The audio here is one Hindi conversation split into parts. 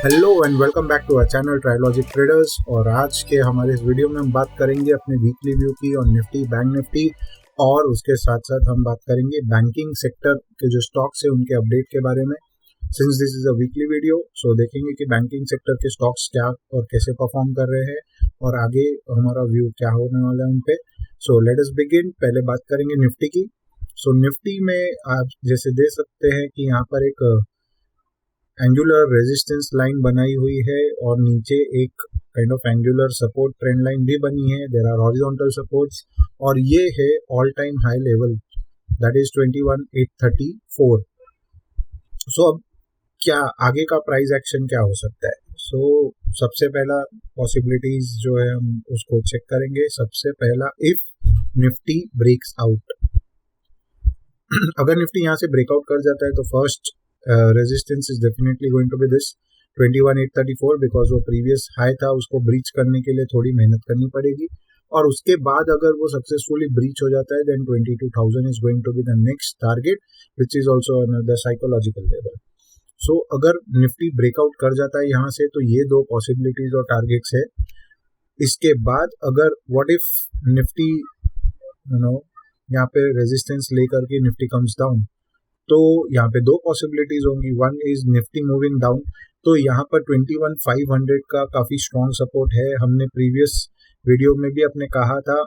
Hello and welcome back to our channel Triologic Traders. और आज के हमारे इस वीडियो में हम बात करेंगे अपने वीकली व्यू की और निफ्टी बैंक निफ्टी, और उसके साथ साथ हम बात करेंगे बैंकिंग सेक्टर के जो स्टॉक्स है उनके अपडेट के बारे में। Since this is a weekly video, so देखेंगे कि बैंकिंग सेक्टर के स्टॉक्स क्या और कैसे परफॉर्म कर रहे हैं और आगे हमारा व्यू क्या होने वाला है उन पे। So let us begin. पहले बात करेंगे निफ्टी की। सो निफ्टी में आप जैसे देख सकते हैं कि यहाँ पर एक एंगुलर रेजिस्टेंस लाइन बनाई हुई है और नीचे एक kind of angular support trend line भी बनी है। देयर आर हॉरिजॉन्टल सपोर्ट्स और ये है all time high level, that is 21,834। सो अब क्या आगे का प्राइस एक्शन क्या हो सकता है? सो सबसे पहला पॉसिबिलिटीज जो है हम उसको चेक करेंगे। सबसे पहला, इफ निफ्टी ब्रेक्स आउट अगर निफ्टी यहाँ से ब्रेकआउट कर जाता है तो first resistance is definitely going to be this 21,834, because वो प्रीवियस हाई था, उसको ब्रीच करने के लिए थोड़ी मेहनत करनी पड़ेगी। और उसके बाद अगर वो सक्सेसफुली ब्रीच हो जाता है then 22,000 is going to be the next target, which is also another psychological level. So अगर निफ्टी ब्रेकआउट कर जाता है यहाँ से तो ये दो पॉसिबिलिटीज और टारगेट्स है। इसके बाद अगर व्हाट इफ निफ्टी यहाँ पे रेजिस्टेंस लेकर के निफ्टी कम्स डाउन, तो यहाँ पे दो पॉसिबिलिटीज होंगी। One is Nifty moving down, तो यहाँ पर 21,500 का काफी स्ट्रॉन्ग सपोर्ट है। हमने प्रीवियस वीडियो में भी अपने कहा था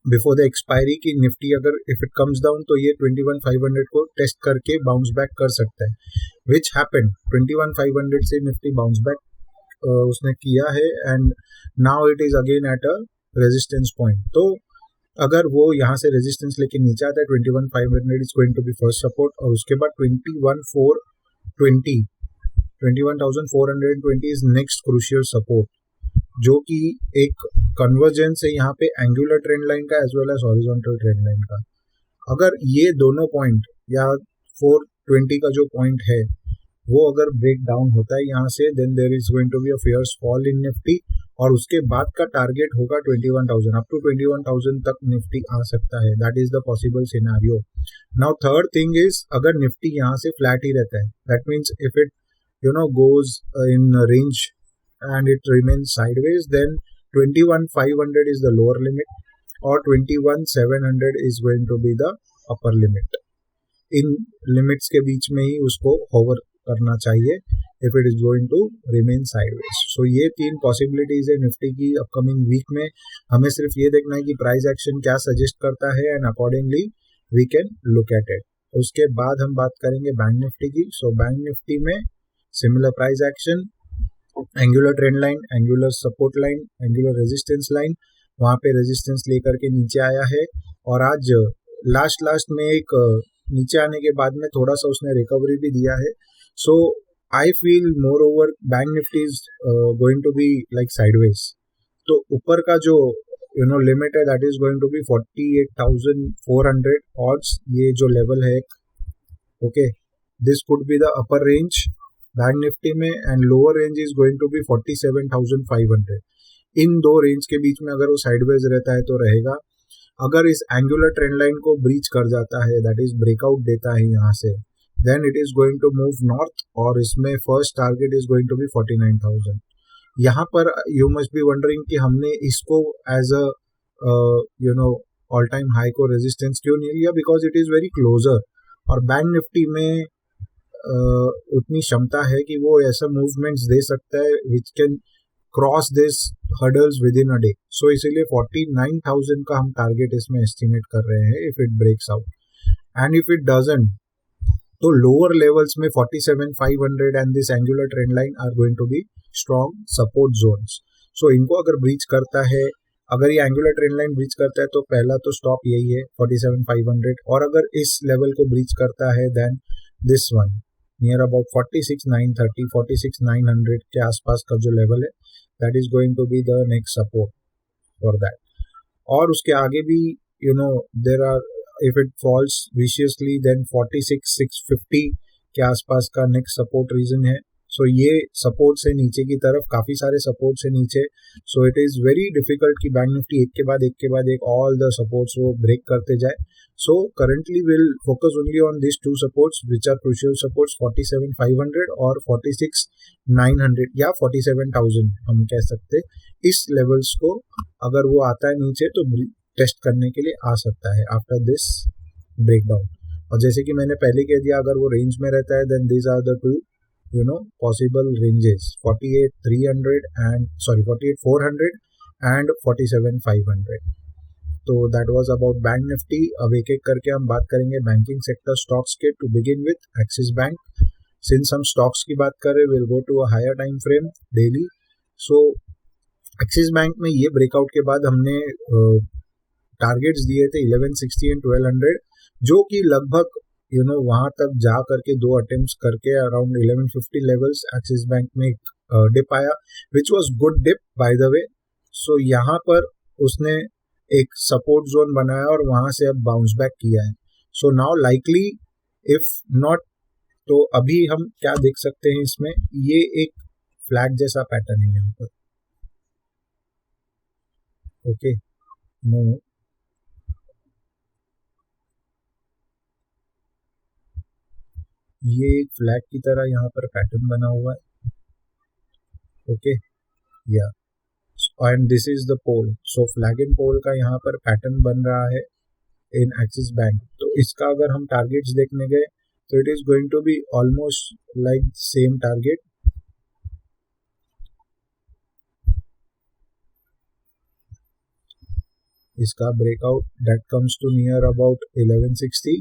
बिफोर द एक्सपायरी की निफ्टी अगर इफ इट कम्स डाउन तो ये 21,500 को टेस्ट करके बाउंस बैक कर सकता है, विच हैपेंड। 21,500 से निफ्टी बाउंस बैक उसने किया है and now it is again at a resistance point. तो अगर वो यहाँ से रेजिस्टेंस लेके नीचे आता है 21,500 is going to be first support, और उसके बाद 21,420 इज नेक्स्ट क्रूशियल सपोर्ट, जो कि एक कन्वर्जेंस है यहाँ पे एंगुलर ट्रेंड लाइन का as well as horizontal trend line का। अगर ये दोनों पॉइंट या 420 का जो पॉइंट है वो अगर ब्रेक डाउन होता है यहाँ से, then there is going to be a fierce fall in Nifty, और उसके बाद का टारगेट होगा 21,000। अप टू 21,000 तक निफ्टी आ सकता है, that is the possible scenario. Now third thing is, अगर निफ्टी यहाँ से फ्लैट ही रहता है, that means if it goes in range and it remains sideways, then 21,500 is the lower limit और 21,700 is going to be the upper limit. In limits के बीच में ही उसको होवर करना चाहिए if it is going to remain sideways. So ये तीन पॉसिबिलिटीज है निफ्टी की अपकमिंग वीक में। हमें सिर्फ ये देखना है कि प्राइस एक्शन क्या सजेस्ट करता है and accordingly we can look at it. उसके बाद हम बात करेंगे बैंक निफ्टी की। सो बैंक निफ्टी में similar price action, angular trend line, angular support line, angular resistance line, वहां पे रेजिस्टेंस लेकर के नीचे आया है और आज लास्ट में एक नीचे आने के बाद में थोड़ा सा उसने रिकवरी भी दिया है। So I feel more over bank Nifty is going to be like sideways. तो ऊपर का जो लिमिट है that is going to be 48,400 odds, ये जो लेवल है okay, this could be the upper range bank Nifty में, and lower range is going to be 47,500। इन दो रेंज के बीच में अगर वो साइडवेज रहता है तो रहेगा। अगर इस एंगुलर ट्रेंड लाइन को ब्रीच कर जाता है, दैट इज ब्रेकआउट देता है यहाँ से, then it is going to move north और इसमें first target is going to be 49,000। यहाँ पर यू मस्ट बी वंडरिंग कि हमने इसको as a all time high को रेजिस्टेंस क्यों नहीं लिया, because it is very closer. और बैंक निफ्टी में उतनी क्षमता है कि वो ऐसा मूवमेंट्स दे सकता है which can cross this hurdles within a day. So इसीलिए 49,000 का हम टारगेट इसमें एस्टिमेट कर रहे हैं if it breaks out. And if it doesn't तो लोअर लेवल्स में 47,500 and this angular trend line are going to be strong support zones. So इनको अगर ब्रीच करता है, अगर ये एंगुलर ट्रेंड लाइन ब्रीच करता है तो पहला तो स्टॉप यही है 47,500, और अगर इस लेवल को ब्रीच करता है then this one near about 46,930 46,900 के आसपास का जो लेवल है that is going to be the next support for that. और उसके आगे भी there are, if it falls viciously then 46,650 के आसपास का नेक्स्ट सपोर्ट रीजन है। सो ये सपोर्ट से नीचे की तरफ काफ़ी सारे सपोर्ट से नीचे, so it is very difficult कि बैंक निफ्टी एक के बाद एक ऑल द सपोर्ट्स वो ब्रेक करते जाए. So currently will focus only on this two supports which are crucial supports 47,500 और 46,900 या 47,000 हम कह सकते. इस लेवल्स को अगर वो आता है नीचे तो टेस्ट करने के लिए आ सकता है आफ्टर दिस ब्रेकडाउन. और जैसे कि मैंने पहले कह दिया, अगर वो रेंज में रहता है then these are the two possible ranges 48,300 and 48,400 and 47,500. तो that was about bank Nifty. अब एक एक करके हम बात करेंगे बैंकिंग सेक्टर स्टॉक्स के. To begin with Axis bank. Since हम स्टॉक्स की बात कर रहे, will go to a higher time frame daily. So Axis bank में ये ब्रेकआउट के बाद हमने टारगेट्स दिए थे 1160 एंड 1200, जो कि लगभग वहां तक जा करके 2 अटेम्प्ट्स करके अराउंड 1150 लेवल्स एक्सिस बैंक में डिप आया, which was good dip by the way. So यहाँ पर उसने एक सपोर्ट जोन बनाया और वहां से अब बाउंस बैक किया है. So now likely if not, तो अभी हम क्या देख सकते हैं इसमें, ये एक फ्लैग जैसा पैटर्न है यहाँ पर. ओके, नो, ये एक फ्लैग की तरह यहाँ पर पैटर्न बना हुआ है. Okay, yeah and this is the pole. So flag and pole का यहाँ पर पैटर्न बन रहा है इन एक्सिस बैंक. तो इसका अगर हम टारगेट्स देखने गए तो it is going to be almost like same target. इसका breakout that comes to near about 1160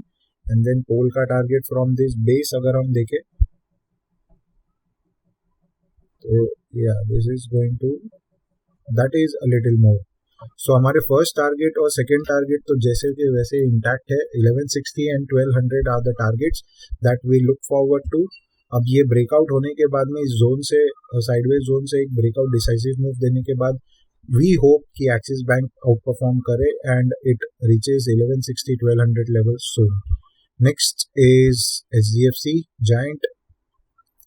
and then pole का टारगेट फ्रॉम दिस बेस अगर हम देखें तो yeah this is going to, that is a little more. So हमारे फर्स्ट टारगेट और सेकेंड टारगेट तो जैसे कि वैसे इंटैक्ट है. 1160 and 1200 are the targets that we look forward to. अब ये ब्रेकआउट होने के बाद में इस जोन से, साइडवेज जोन से एक ब्रेकआउट डिसाइसिव मूव देने के बाद वी होप कि एक्सिस बैंक आउट परफॉर्म करे and it reaches 1160-1200 levels soon. Next is HDFC Giant.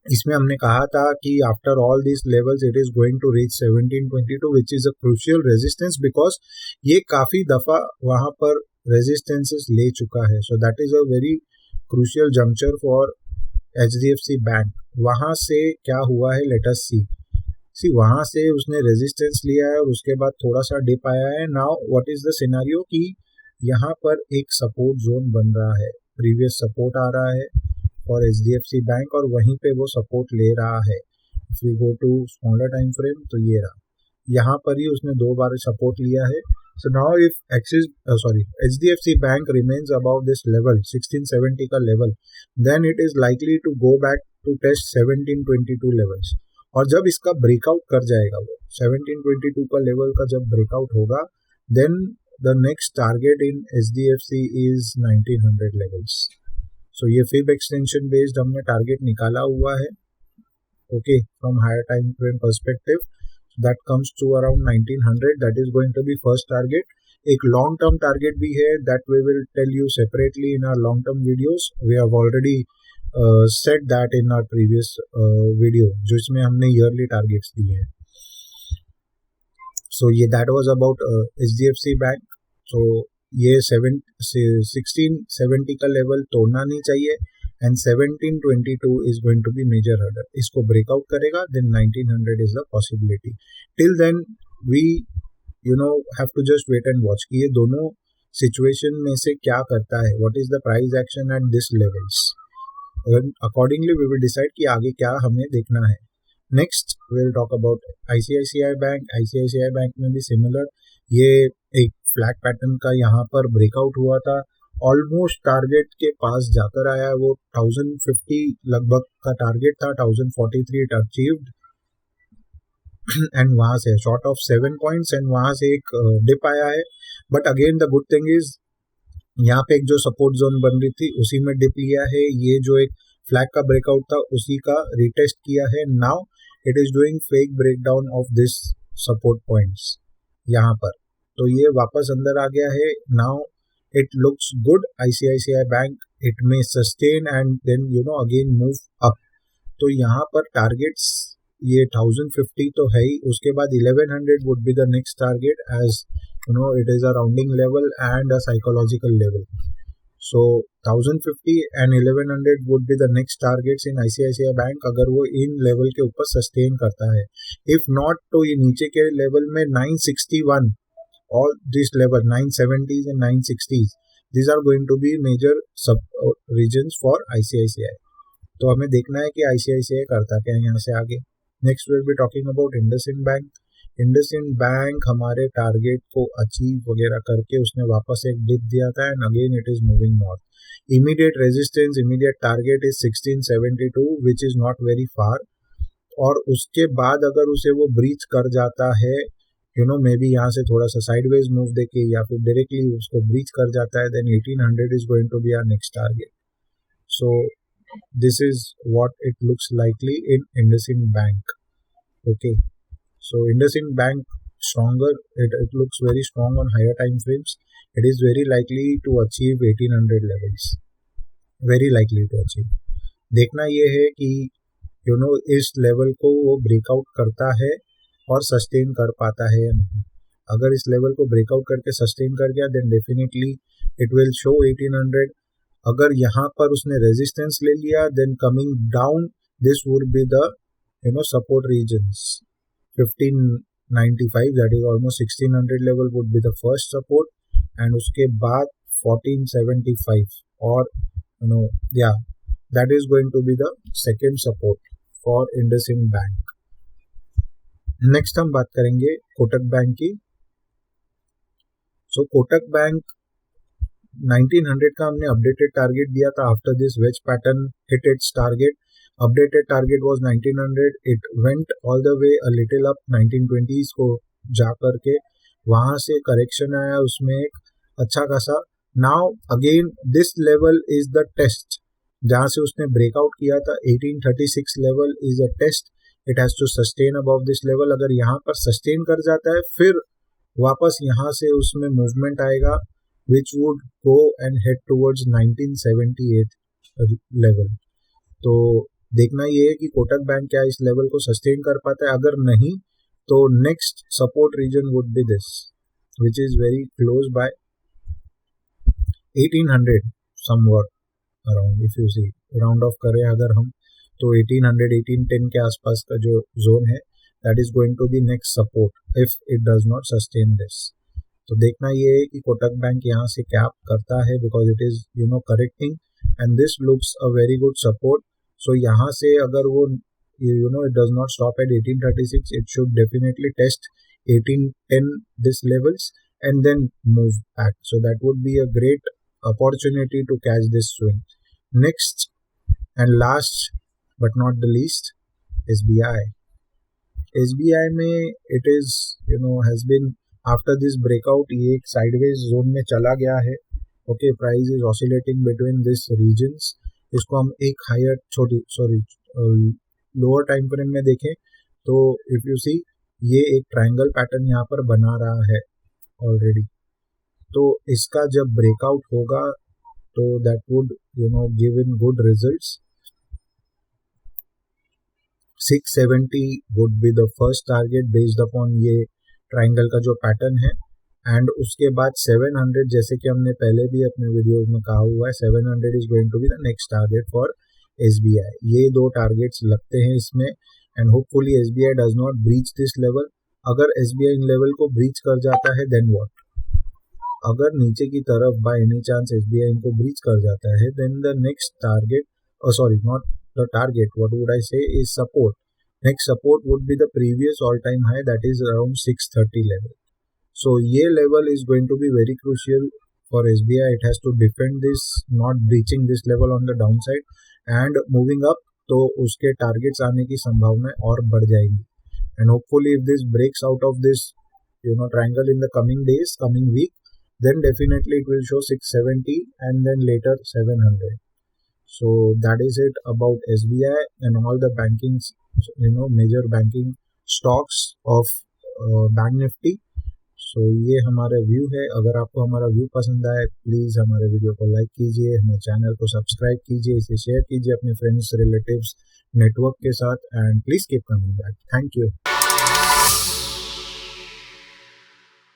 इसमें हमने कहा था कि after all this levels it is going to reach 1722 which is a crucial resistance, because ये काफी दफा वहां पर रेजिस्टेंसेस ले चुका है. So that is a very crucial juncture for HDFC bank. वहां से क्या हुआ है, लेट अस सी. वहां से उसने रेजिस्टेंस लिया है और उसके बाद थोड़ा सा डिप आया है. Now what is the scenario कि यहाँ पर एक सपोर्ट जोन बन रहा है, प्रीवियस सपोर्ट आ रहा है और HDFC बैंक, और वहीं पे वो सपोर्ट ले रहा है. If we go to smaller time frame तो ये रहा, यहाँ पर ही उसने 2 बार सपोर्ट लिया है. So now if HDFC bank remains about this level 1670 का लेवल, then it is likely to go back to test 1722 levels. और जब इसका ब्रेकआउट कर जाएगा, वो 1722 का लेवल का जब ब्रेकआउट होगा, then the next target in HDFC is 1900 levels. So ये फिब एक्सटेंशन बेस्ड हमने टारगेट निकाला हुआ है. Okay, from higher time frame perspective that comes to around 1900. That is going to be first target. एक लॉन्ग टर्म टारगेट भी है that we will tell you separately in our long term videos. We have already set that in our previous video, जिसमें हमने ईयरली टारगेट्स दिए हैं. सो ये that was about HDFC bank. So ये 1670 का लेवल तोड़ना नहीं चाहिए and 1722 is going to be major hurdle. इसको ब्रेकआउट करेगा then 1900 is the possibility. Till then we have to just wait and watch कि ये दोनों सिचुएशन में से क्या करता है, what is the price action at this levels. Accordingly we will decide कि आगे क्या हमें देखना है. Next will talk about ICICI bank. ICICI bank में भी सिमिलर, ये एक फ्लैग पैटर्न का यहाँ पर ब्रेकआउट हुआ था, ऑलमोस्ट टारगेट के पास जाकर आया. वो 1050 लगभग का टारगेट था, 1043 इट अचीव्ड एंड वहां से शॉर्ट ऑफ 7 पॉइंट्स एंड वहां से एक डिप आया है. But again the good thing is यहाँ पे एक जो सपोर्ट जोन बन रही थी उसी में डिप लिया है. ये जो एक फ्लैग का ब्रेकआउट था उसी का रिटेस्ट किया है. Now it is doing fake breakdown of this support points यहाँ पर, तो ये वापस अंदर आ गया है. Now it looks good. ICICI bank it may sustain and then again move up. तो यहाँ पर टारगेट्स ये 1050 तो है ही, उसके बाद 1100 would be the next target, as you know it is a rounding level and a psychological level. So 1050 and 1100 would be the next targets in ICICI bank, अगर वो इन लेवल के ऊपर सस्टेन करता है. इफ नॉट तो ये नीचे के लेवल में 961, all this level 970s and 960s, these are going to be major sub regions for ICICI. तो हमें देखना है कि ICICI करता क्या है यहाँ से आगे. Next will be talking about IndusInd bank. IndusInd bank हमारे टारगेट को अचीव वगैरह करके उसने वापस एक डिप दिया था and again it is moving north. Immediate resistance, immediate target is 1672 which is not very far. और उसके बाद अगर उसे वो ब्रीच कर जाता है, यू नो मे बी यहाँ से थोड़ा सा साइडवेज मूव देके या फिर डायरेक्टली उसको ब्रीच कर जाता है, then 1800 is going to be our next target. So this is what it looks likely in IndusInd bank. Okay, so IndusInd bank stronger, it looks very strong on higher time frames. It is very likely to achieve 1800 levels, very likely to achieve. देखना ये है कि यू नो इस लेवल को वो ब्रेकआउट करता है और सस्टेन कर पाता है या नहीं. अगर इस लेवल को ब्रेकआउट करके सस्टेन कर गया then definitely it will show 1800. अगर यहाँ पर उसने रेजिस्टेंस ले लिया then coming down this would be the you know support regions. 1595, that is almost 1600 level would be the first support, and उसके बाद 1475 और you know yeah, that is going to be the second support for IndusInd Bank. Next हम बात करेंगे कोटक बैंक की. सो कोटक बैंक 1900 का हमने अपडेटेड टारगेट दिया था. After this wedge pattern hit its target. Updated target was 1900. It went all the way a little up 1920s को जा करके वहां से करेक्शन आया उसमें एक अच्छा खासा. Now again this level is the test जहां से उसने ब्रेकआउट किया था. 1836 level is a test. It has to sustain above this level. अगर यहाँ पर सस्टेन कर जाता है फिर वापस यहाँ से उसमें मूवमेंट आएगा which would go and head towards 1978 level. तो देखना ये है कि कोटक बैंक क्या इस लेवल को सस्टेन कर पाता है. अगर नहीं तो next support region would be this which is very close by 1800 somewhat around. If you see round off करें अगर हम तो 1800 1810 के आसपास का जो जोन है that is going to be next support if it does not sustain this. तो देखना ये है कि कोटक बैंक यहाँ से कैप करता है because it is you know correcting and this looks a very good support. So यहाँ से अगर वो you know it does not stop at 1836, it should definitely test 1810 this levels and then move back. So that would be a great opportunity to catch this swing. Next and last but not the least, SBI. SBI में it is you know has been after this breakout ये एक sideways zone में चला गया है. Okay, price is oscillating between these regions. इसको हम एक हायर लोअर टाइम फ्रेम में देखें तो इफ यू सी ये एक ट्रायंगल पैटर्न यहाँ पर बना रहा है ऑलरेडी. तो इसका जब ब्रेकआउट होगा तो that would you know give in good results. 670 would be the first target based upon ये ट्रायंगल का जो पैटर्न है. एंड उसके बाद 700 जैसे कि हमने पहले भी अपने वीडियोस में कहा हुआ है 700 is going to be the next target for SBI. ये दो टारगेट्स लगते हैं इसमें and hopefully SBI does not breach this level. अगर SBI इन लेवल को ब्रीच कर जाता है देन व्हाट. अगर नीचे की तरफ बाय एनी चांस SBI इनको ब्रीच कर जाता है then the next target sorry not the target what would I say is support. Next support would be the previous all time high that is around 630 level. So ये level is going to be very crucial for SBI. It has to defend this, not breaching this level on the downside and moving up. तो उसके targets आने की संभावना और बढ़ जाएगी. And hopefully if this breaks out of this triangle in the coming days, coming week, then definitely it will show 670 and then later 700. So that is it about SBI and all the banking, major banking stocks of Bank Nifty. सो ये हमारा व्यू है. अगर आपको हमारा व्यू पसंद आए प्लीज़ हमारे वीडियो को लाइक कीजिए, हमारे चैनल को सब्सक्राइब कीजिए, इसे शेयर कीजिए अपने फ्रेंड्स रिलेटिव्स नेटवर्क के साथ, and please keep coming back. Thank you.